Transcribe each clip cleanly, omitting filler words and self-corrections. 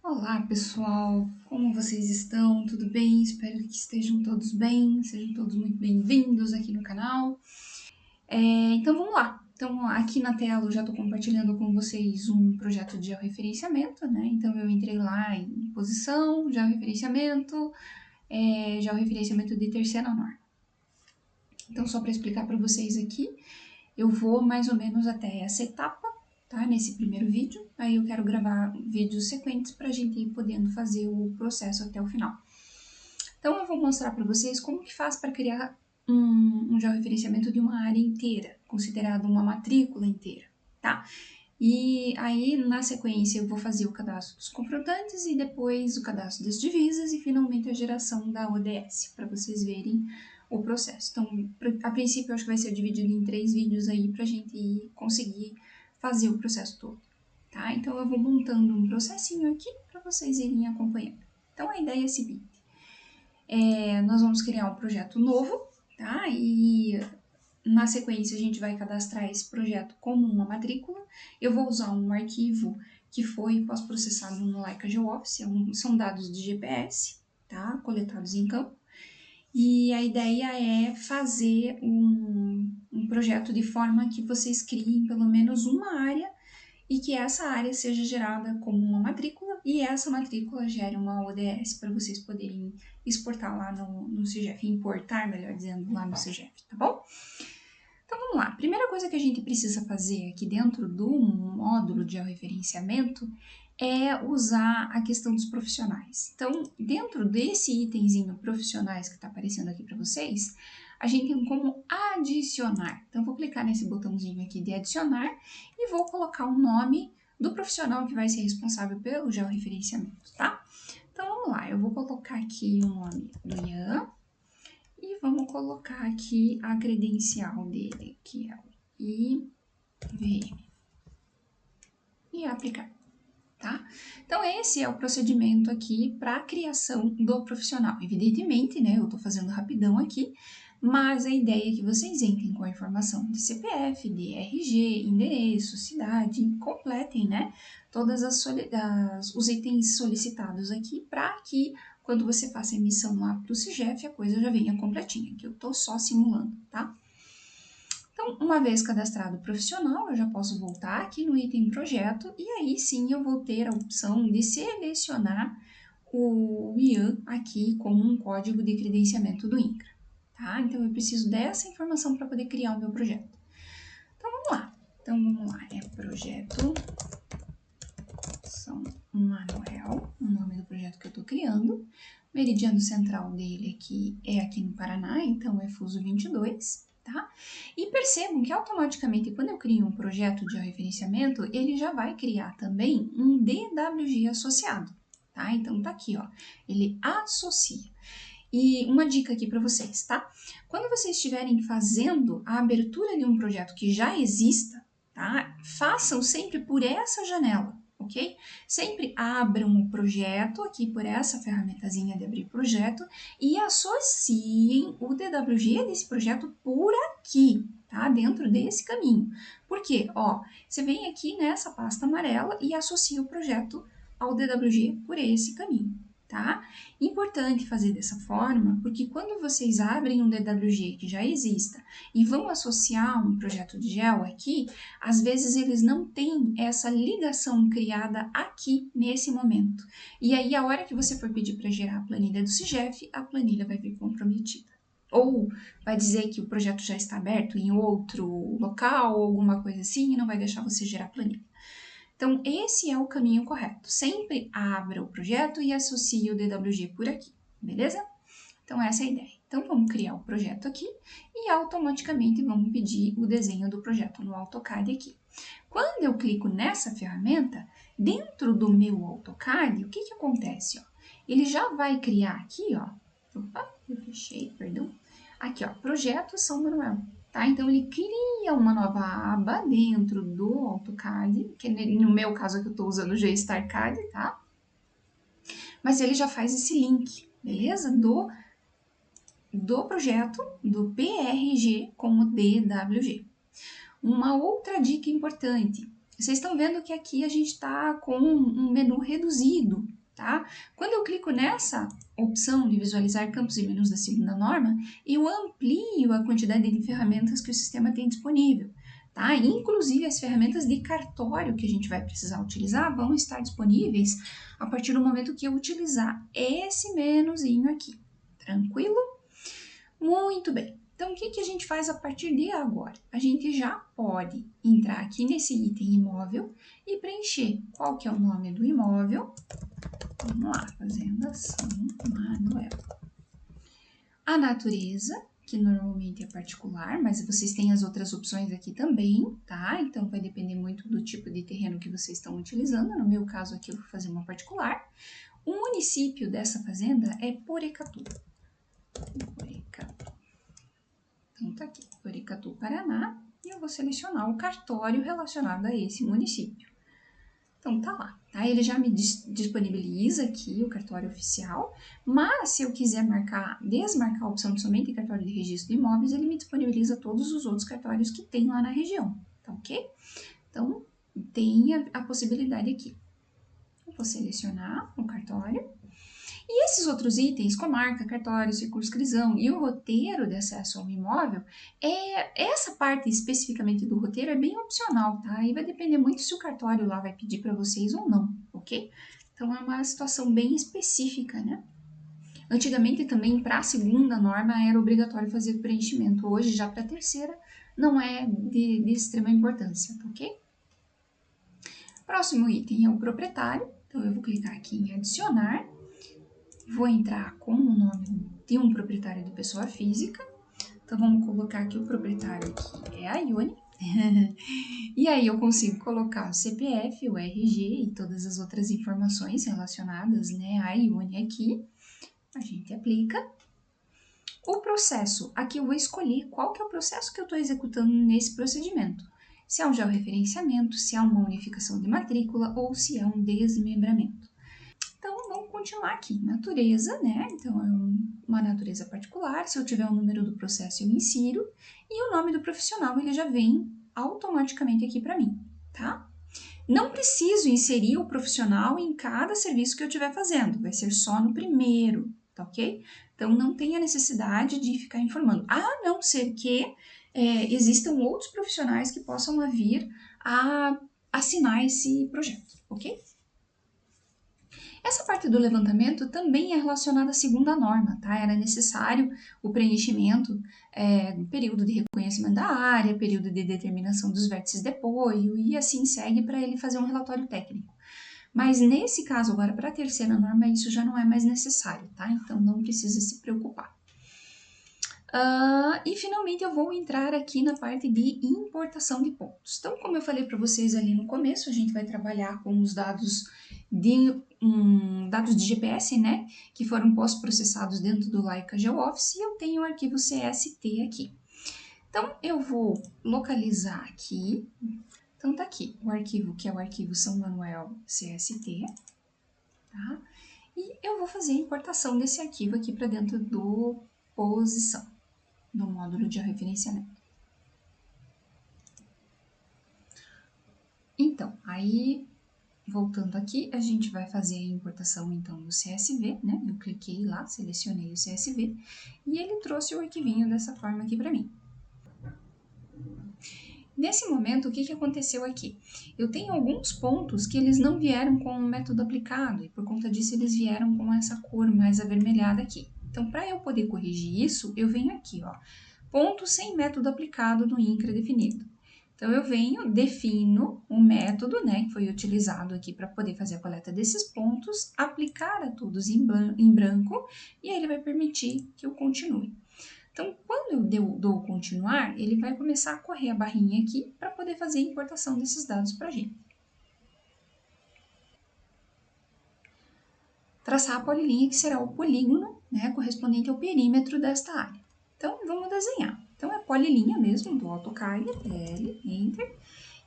Olá, pessoal! Como vocês estão? Tudo bem? Espero que estejam todos bem, sejam todos muito bem-vindos aqui no canal. Então, vamos lá. Então, aqui na tela eu já estou compartilhando com vocês um projeto de georreferenciamento, né? Então, eu entrei lá em posição, georreferenciamento, georreferenciamento de terceira norma. Então, só para explicar para vocês aqui, eu vou mais ou menos até essa etapa, tá? Nesse primeiro vídeo. Aí eu quero gravar vídeos sequentes para a gente ir podendo fazer o processo até o final. Então, eu vou mostrar para vocês como que faz para criar um georreferenciamento de uma área inteira, considerado uma matrícula inteira, tá? E aí, na sequência, eu vou fazer o cadastro dos confrontantes e depois o cadastro das divisas e finalmente a geração da ODS, para vocês verem o processo. Então, a princípio, eu acho que vai ser dividido em 3 vídeos aí para a gente conseguir fazer o processo todo, tá? Então, eu vou montando um processinho aqui para vocês irem acompanhando. Então, a ideia é a seguinte. Nós vamos criar um projeto novo, tá? E na sequência a gente vai cadastrar esse projeto como uma matrícula. Eu vou usar um arquivo que foi pós-processado no Leica GeoOffice, são dados de GPS, tá? Coletados em campo. E a ideia é fazer um projeto de forma que vocês criem pelo menos uma área e que essa área seja gerada como uma matrícula e essa matrícula gere uma ODS para vocês poderem exportar lá no CGF, importar, melhor dizendo, lá no CGF, tá bom? Então vamos lá, a primeira coisa que a gente precisa fazer aqui dentro do módulo de georreferenciamento é usar a questão dos profissionais. Então, dentro desse itemzinho profissionais que está aparecendo aqui para vocês, a gente tem como adicionar. Então, vou clicar nesse botãozinho aqui de adicionar e vou colocar o nome do profissional que vai ser responsável pelo georreferenciamento, tá? Então, vamos lá, eu vou colocar aqui o nome do Ian e vamos colocar aqui a credencial dele, que é o IVM, e aplicar. Tá? Então, esse é o procedimento aqui para a criação do profissional. Evidentemente, né, eu estou fazendo rapidão aqui, mas a ideia é que vocês entrem com a informação de CPF, de RG, endereço, cidade, completem, né, todas os itens solicitados aqui para que, quando você faça a emissão lá para o CGF, a coisa já venha completinha, que eu estou só simulando, tá? Então, uma vez cadastrado o profissional, eu já posso voltar aqui no item projeto e aí sim eu vou ter a opção de selecionar o IAN aqui como um código de credenciamento do INCRA, tá? Então, eu preciso dessa informação para poder criar o meu projeto. Então, vamos lá. É projeto São Manuel, o nome do projeto que eu estou criando. O meridiano central dele aqui é aqui no Paraná, então é Fuso 22. Tá? E percebam que automaticamente, quando eu crio um projeto de georreferenciamento, ele já vai criar também um DWG associado, tá? Então, tá aqui, ó, ele associa. E uma dica aqui para vocês, tá? Quando vocês estiverem fazendo a abertura de um projeto que já exista, tá? Façam sempre por essa janela, ok? Sempre abram o projeto aqui por essa ferramentazinha de abrir projeto e associem o DWG desse projeto por aqui, tá? Dentro desse caminho. Por quê? Ó, você vem aqui nessa pasta amarela e associa o projeto ao DWG por esse caminho, tá? Importante fazer dessa forma, porque quando vocês abrem um DWG que já exista e vão associar um projeto de gel aqui, às vezes eles não têm essa ligação criada aqui nesse momento. E aí, a hora que você for pedir para gerar a planilha do CGF, a planilha vai vir comprometida. Ou vai dizer que o projeto já está aberto em outro local ou alguma coisa assim e não vai deixar você gerar a planilha. Então, esse é o caminho correto. Sempre abra o projeto e associe o DWG por aqui, beleza? Então, essa é a ideia. Então, vamos criar o projeto aqui e automaticamente vamos pedir o desenho do projeto no AutoCAD aqui. Quando eu clico nessa ferramenta, dentro do meu AutoCAD, o que que acontece? Ó? Ele já vai criar aqui, ó. Opa, eu fechei, perdão. Aqui, ó, Projeto São Manuel. Tá? Então, ele cria uma nova aba dentro do AutoCAD, que no meu caso aqui eu estou usando o GStarCAD, tá? Mas ele já faz esse link, beleza? Do projeto, do PRG com o DWG. Uma outra dica importante. Vocês estão vendo que aqui a gente está com um menu reduzido, tá? Quando eu clico nessa opção de visualizar campos e menus da segunda norma, eu amplio a quantidade de ferramentas que o sistema tem disponível, tá? Inclusive as ferramentas de cartório que a gente vai precisar utilizar vão estar disponíveis a partir do momento que eu utilizar esse menuzinho aqui, tranquilo? Muito bem. Então, o que a gente faz a partir de agora? A gente já pode entrar aqui nesse item imóvel e preencher qual que é o nome do imóvel. Vamos lá, Fazenda São Manuel. A natureza, que normalmente é particular, mas vocês têm as outras opções aqui também, tá? Então, vai depender muito do tipo de terreno que vocês estão utilizando. No meu caso aqui, eu vou fazer uma particular. O município dessa fazenda é Porecatu. Porecatu. Então, tá aqui, Porecatu, Paraná, e eu vou selecionar o cartório relacionado a esse município. Então, tá lá, tá? Ele já me disponibiliza aqui o cartório oficial, mas se eu quiser desmarcar a opção de somente cartório de registro de imóveis, ele me disponibiliza todos os outros cartórios que tem lá na região, tá ok? Então, tem a possibilidade aqui. Eu vou selecionar o cartório. E esses outros itens, comarca, cartório, circunscrição e o roteiro de acesso ao imóvel, essa parte especificamente do roteiro é bem opcional, tá? E vai depender muito se o cartório lá vai pedir para vocês ou não, ok? Então é uma situação bem específica, né? Antigamente também para a segunda norma era obrigatório fazer preenchimento, hoje já para a terceira não é de extrema importância, tá ok? Próximo item é o proprietário, então eu vou clicar aqui em adicionar. Vou entrar com o nome de um proprietário de pessoa física. Então, vamos colocar aqui o proprietário aqui é a Ione. E aí eu consigo colocar o CPF, o RG e todas as outras informações relacionadas, né, à Ione aqui. A gente aplica. O processo, aqui eu vou escolher qual que é o processo que eu estou executando nesse procedimento. Se é um georreferenciamento, se é uma unificação de matrícula ou se é um desmembramento. Então, vamos continuar aqui. Natureza, né? Então, é uma natureza particular. Se eu tiver o número do processo, eu insiro. E o nome do profissional, ele já vem automaticamente aqui para mim, tá? Não preciso inserir o profissional em cada serviço que eu estiver fazendo. Vai ser só no primeiro, tá ok? Então, não tem a necessidade de ficar informando. A não ser que existam outros profissionais que possam vir a assinar esse projeto, ok? Essa parte do levantamento também é relacionada à segunda norma, tá? Era necessário o preenchimento período de reconhecimento da área, período de determinação dos vértices de apoio e assim segue para ele fazer um relatório técnico. Mas nesse caso agora, para a terceira norma, isso já não é mais necessário, tá? Então não precisa se preocupar. E finalmente eu vou entrar aqui na parte de importação de pontos. Então, como eu falei para vocês ali no começo, a gente vai trabalhar com os dados de GPS, né, que foram pós-processados dentro do Leica GeoOffice, e eu tenho o arquivo CST aqui. Então, eu vou localizar aqui. Então, tá aqui o arquivo, que é o arquivo São Manuel CST, tá? E eu vou fazer a importação desse arquivo aqui para dentro do posição, do módulo de referenciamento. Então, aí, voltando aqui, a gente vai fazer a importação, então, do CSV, né? Eu cliquei lá, selecionei o CSV, e ele trouxe o arquivinho dessa forma aqui para mim. Nesse momento, o que aconteceu aqui? Eu tenho alguns pontos que eles não vieram com o método aplicado, e por conta disso eles vieram com essa cor mais avermelhada aqui. Então, para eu poder corrigir isso, eu venho aqui, ó, ponto sem método aplicado no INCRA definido. Então, eu venho, defino o método, né, que foi utilizado aqui para poder fazer a coleta desses pontos, aplicar a todos em branco, e aí ele vai permitir que eu continue. Então, quando eu dou continuar, ele vai começar a correr a barrinha aqui para poder fazer a importação desses dados para a gente. Traçar a polilinha, que será o polígono, né, correspondente ao perímetro desta área. Então, vamos desenhar. Então, é polilinha mesmo, do AutoCAD, L, Enter.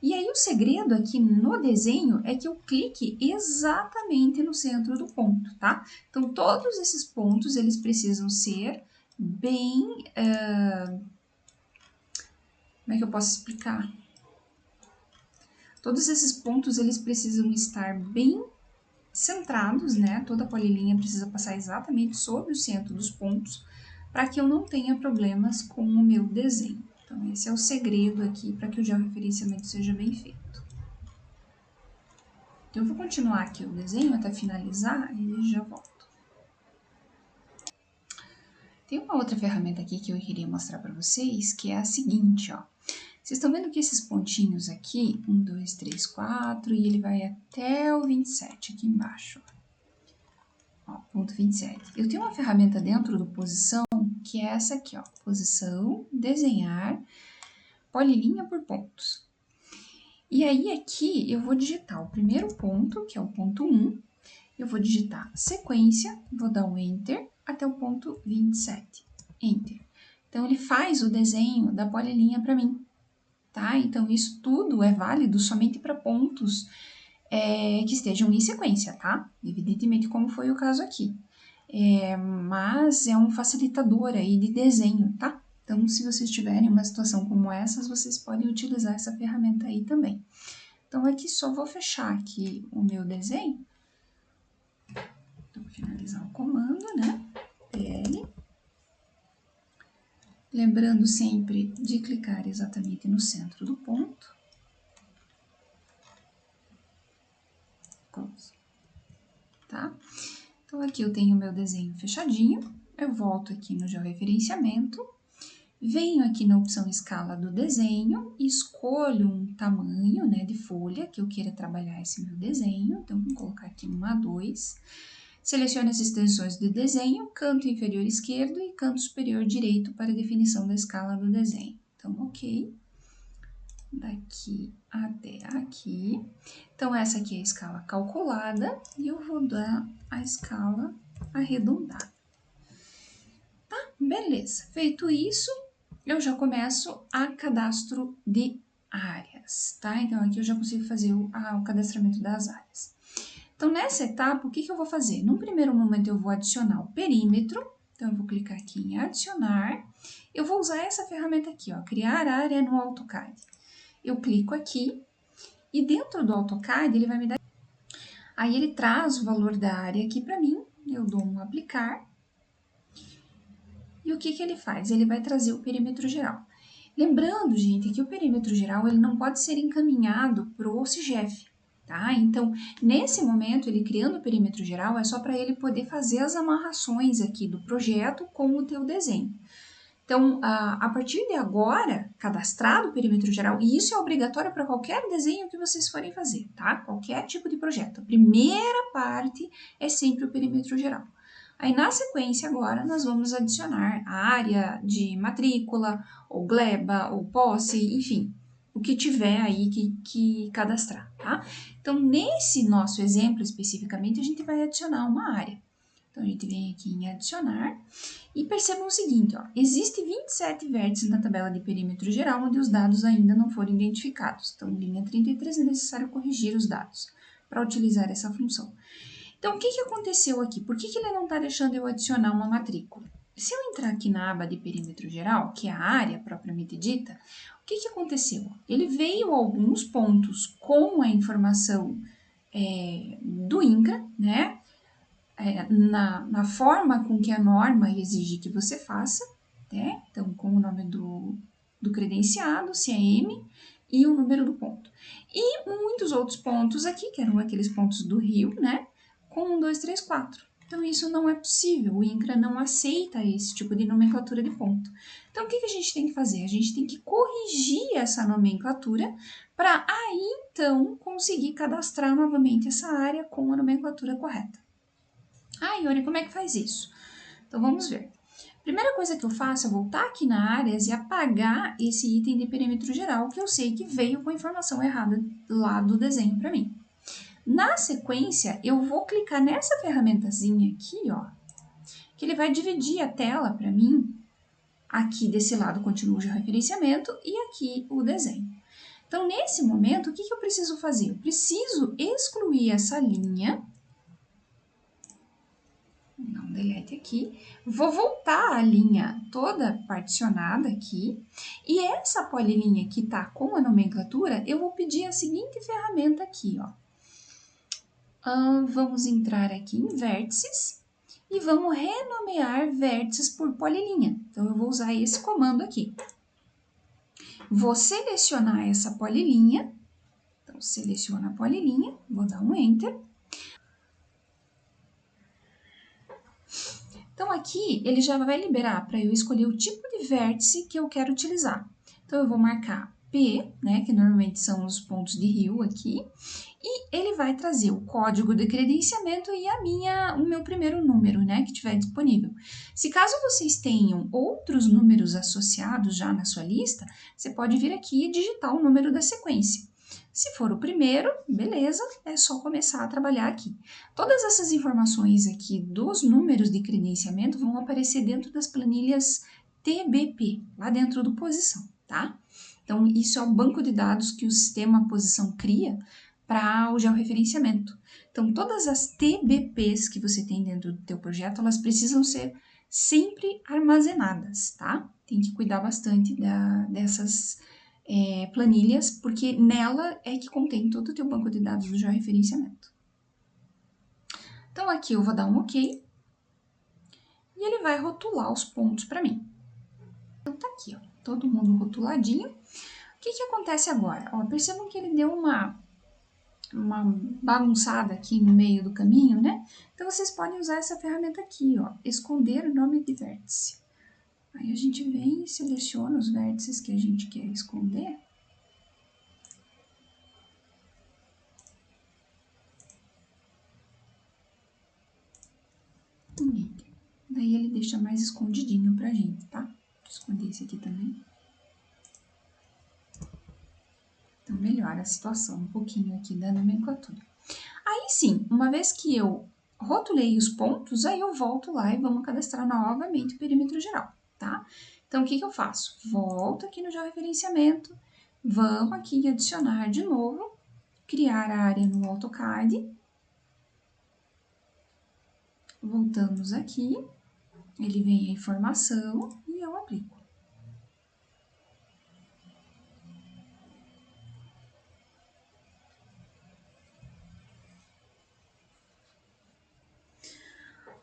E aí, o segredo aqui no desenho é que eu clique exatamente no centro do ponto, tá? Então, todos esses pontos, eles precisam ser bem... como é que eu posso explicar? Todos esses pontos, eles precisam estar bem centrados, né? Toda polilinha precisa passar exatamente sobre o centro dos pontos, para que eu não tenha problemas com o meu desenho. Então, esse é o segredo aqui para que o georreferenciamento seja bem feito. Então, eu vou continuar aqui o desenho até finalizar e já volto. Tem uma outra ferramenta aqui que eu queria mostrar para vocês, que é a seguinte, ó. Vocês estão vendo que esses pontinhos aqui, 1, 2, 3, 4, e ele vai até o 27 aqui embaixo. Ó, ponto 27. Eu tenho uma ferramenta dentro do Posição, que é essa aqui, ó. Posição, desenhar, polilinha por pontos. E aí, aqui, eu vou digitar o primeiro ponto, que é o ponto 1, eu vou digitar sequência, vou dar um Enter, até o ponto 27. Enter. Então, ele faz o desenho da polilinha para mim, tá? Então, isso tudo é válido somente para pontos que estejam em sequência, tá? Evidentemente, como foi o caso aqui. Mas é um facilitador aí de desenho, tá? Então, se vocês tiverem uma situação como essa, vocês podem utilizar essa ferramenta aí também. Então, aqui só vou fechar aqui o meu desenho. Então, vou finalizar o comando, né? PL. Lembrando sempre de clicar exatamente no centro do ponto. Close. Tá? Então, aqui eu tenho o meu desenho fechadinho. Eu volto aqui no georreferenciamento. Venho aqui na opção escala do desenho, escolho um tamanho, né, de folha que eu queira trabalhar esse meu desenho. Então, vou colocar aqui um A2. Seleciono as extensões do desenho, canto inferior esquerdo e canto superior direito para definição da escala do desenho. Então, ok. Daqui até aqui. Então, essa aqui é a escala calculada e eu vou dar a escala arredondada. Tá? Beleza. Feito isso, eu já começo a cadastro de áreas, tá? Então, aqui eu já consigo fazer o cadastramento das áreas. Então, nessa etapa, o que eu vou fazer? Num primeiro momento, eu vou adicionar o perímetro. Então, eu vou clicar aqui em adicionar. Eu vou usar essa ferramenta aqui, ó, criar área no AutoCAD. Eu clico aqui e dentro do AutoCAD, ele vai me dar... Aí, ele traz o valor da área aqui para mim. Eu dou um aplicar. E o que ele faz? Ele vai trazer o perímetro geral. Lembrando, gente, que o perímetro geral ele não pode ser encaminhado para o CIGEF, tá? Então, nesse momento, ele criando o perímetro geral, é só para ele poder fazer as amarrações aqui do projeto com o teu desenho. Então, a partir de agora, cadastrado o perímetro geral, e isso é obrigatório para qualquer desenho que vocês forem fazer, tá? Qualquer tipo de projeto. A primeira parte é sempre o perímetro geral. Aí, na sequência, agora, nós vamos adicionar a área de matrícula, ou gleba, ou posse, enfim, o que tiver aí que cadastrar, tá? Então, nesse nosso exemplo especificamente, a gente vai adicionar uma área. Então, a gente vem aqui em adicionar e percebam o seguinte, ó, existem 27 vértices na tabela de perímetro geral onde os dados ainda não foram identificados. Então, linha 33 é necessário corrigir os dados para utilizar essa função. Então, o que aconteceu aqui? Por que ele não está deixando eu adicionar uma matrícula? Se eu entrar aqui na aba de perímetro geral, que é a área propriamente dita, o que aconteceu? Ele veio a alguns pontos com a informação do INCRA, né? Na forma com que a norma exige que você faça, né? Então, com o nome do credenciado, CAM e o número do ponto. E muitos outros pontos aqui, que eram aqueles pontos do Rio, né? Com 1, 2, 3, 4. Então, isso não é possível, o INCRA não aceita esse tipo de nomenclatura de ponto. Então, o que a gente tem que fazer? A gente tem que corrigir essa nomenclatura para aí, então, conseguir cadastrar novamente essa área com a nomenclatura correta. Ah, Yuri, como é que faz isso? Então, vamos ver. Primeira coisa que eu faço é voltar aqui na áreas e apagar esse item de perímetro geral, que eu sei que veio com a informação errada lá do desenho para mim. Na sequência, eu vou clicar nessa ferramentazinha aqui, ó, que ele vai dividir a tela para mim. Aqui desse lado continua o georreferenciamento e aqui o desenho. Então, nesse momento, o que eu preciso fazer? Eu preciso excluir essa linha. Vou dar um delete aqui. Vou voltar a linha toda particionada aqui. E essa polilinha que tá com a nomenclatura, eu vou pedir a seguinte ferramenta aqui, ó. Vamos entrar aqui em vértices e vamos renomear vértices por polilinha. Então, eu vou usar esse comando aqui. Vou selecionar essa polilinha. Então, seleciona a polilinha, vou dar um Enter. Então, aqui, ele já vai liberar para eu escolher o tipo de vértice que eu quero utilizar. Então, eu vou marcar P, né, que normalmente são os pontos de rio aqui, e ele vai trazer o código de credenciamento e o meu primeiro número, né, que tiver disponível. Se caso vocês tenham outros números associados já na sua lista, você pode vir aqui e digitar o número da sequência. Se for o primeiro, beleza, é só começar a trabalhar aqui. Todas essas informações aqui dos números de credenciamento vão aparecer dentro das planilhas TBP, lá dentro do Posição, tá? Então, isso é o banco de dados que o sistema Posição cria para o georreferenciamento. Então, todas as TBPs que você tem dentro do teu projeto, elas precisam ser sempre armazenadas, tá? Tem que cuidar bastante dessas planilhas, porque nela é que contém todo o teu banco de dados do georreferenciamento. Então, aqui eu vou dar um OK e ele vai rotular os pontos para mim. Então, tá aqui, ó, todo mundo rotuladinho. O que que acontece agora? Ó, percebam que ele deu uma bagunçada aqui no meio do caminho, né? Então, vocês podem usar essa ferramenta aqui, ó, esconder o nome de vértice. Aí a gente vem e seleciona os vértices que a gente quer esconder. Daí ele deixa mais escondidinho pra gente, tá? Vou esconder esse aqui também. Então, melhora a situação um pouquinho aqui da nomenclatura. Aí sim, uma vez que eu rotulei os pontos, aí eu volto lá e vamos cadastrar novamente o perímetro geral, tá? Então, o que que eu faço? Volto aqui no georreferenciamento, vamos aqui em adicionar de novo, criar a área no AutoCAD. Voltamos aqui, ele vem a informação e eu aplico.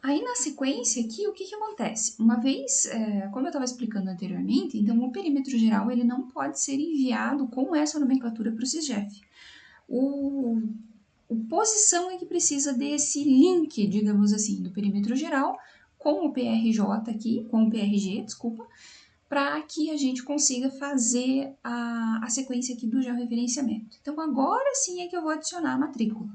Aí, na sequência aqui, o que que acontece? Uma vez, como eu estava explicando anteriormente, então o perímetro geral ele não pode ser enviado com essa nomenclatura para o SysGef. O Posição é que precisa desse link, digamos assim, do perímetro geral com o PRJ aqui, com o PRG, desculpa, para que a gente consiga fazer a sequência aqui do georreferenciamento. Então, agora sim é que eu vou adicionar a matrícula.